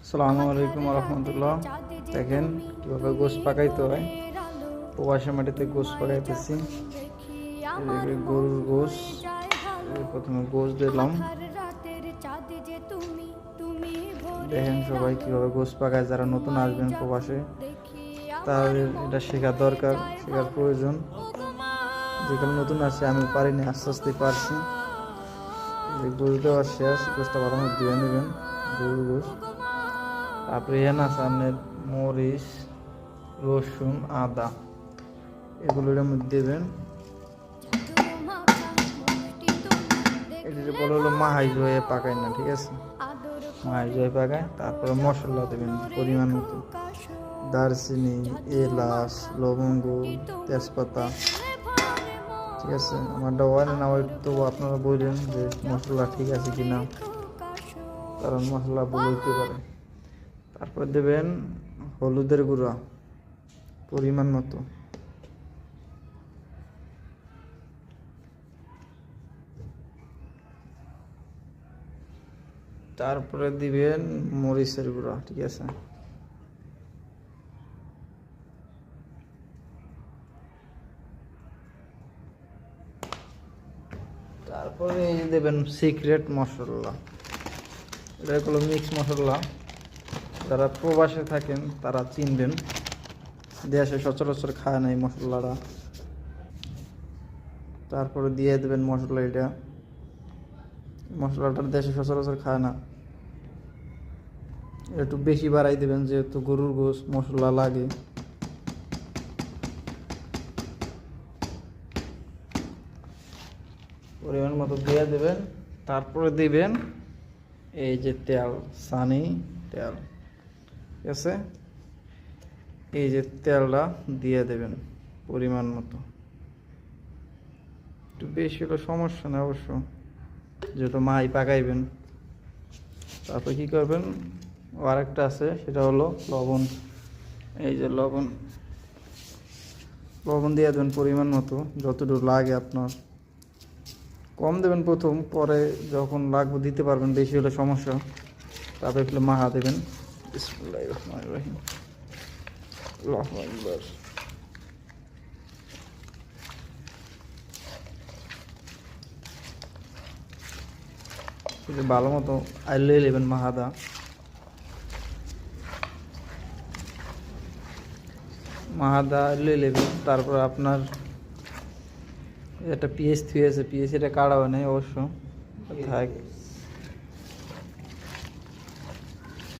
আসসালামু আলাইকুম রহমতুল্লাহ। দেখেন কীভাবে গোশ পাকাইতে হয়। প্রবাসী মাটিতে গোশ পাকাইতেছি। গরুর গোশ, প্রথমে গোশ দিলাম। দেখেন সবাই কীভাবে গোশ পাকায়। যারা নতুন আসবেন প্রবাসে, তাদের এটা শেখার দরকার, শেখার প্রয়োজন। যেখানে নতুন আসছে, আমি পারিনি, আস্তে আস্তে পারছি। গোশ দেওয়ার শেষ, গোশটা ভালো মতো ধুয়ে নেবেন, গরুর গোশ। তারপরে এখানে আছে আপনার মরিচ, রসুন, আদা, এগুলো এর মধ্যে দেবেন। এটা বলে হলো মাহাই জয়ে পাকায় না, ঠিক আছে? মাহাই জয়ে পাকায়। তারপরে মশলা দেবেন পরিমাণ মতো, দারচিনি, এলাচ, লবঙ্গ, তেজপাতা, ঠিক আছে? আমারটা হয় না, তো আপনারা বললেন যে মশলা ঠিক আছে কিনা, কারণ মশলা বলতে পারে। তারপর দেবেন হলুদের গুঁড়া পরিমাণ মতো, তারপরে দিবেন মরিচের গুঁড়া, ঠিক আছে? তারপরে দেবেন সিক্রেট মশলা। এটা হলো মিক্স মশলা। যারা প্রবাসে থাকেন তারা চিনবেন, দেশে সচরাচর খায় না এই মশলাটা। তারপরে দিয়ে দেবেন মশলা। এটা মশলাটা দেশে সচরাচর খায় না, একটু বেশি বাড়াই দেবেন, যেহেতু গরুর গোশ মশলা লাগে। পরিমাণ মতো দিয়ে দেবেন। তারপরে দিবেন এই যে তেল, সানি তেল, ঠিক আছে? এই যে তেলটা দিয়ে দেবেন পরিমাণ মতো। একটু বেশি হলে সমস্যা নেই অবশ্য, যেহেতু মাই পাকাইবেন। তারপর কি করবেন, আরেকটা আছে, সেটা হলো লবণ। এই যে লবণ দিয়ে দেবেন পরিমাণ মতো, যতটুকু লাগে আপনার। কম দেবেন প্রথম, পরে যখন লাগবে দিতে পারবেন, বেশি হলে সমস্যা। তারপরে একটু মাহা দেবেন। বিসমিল্লাহির রহমানির রহিম, আল্লাহু আকবার। ভালো মতো আইলে নেবেন মাহাদা। আইলে নেবেন। তারপর আপনার একটা পিএস থুয়ে আছে, পিএস এটা কাটা হয় নাই অবশ্য, থাক।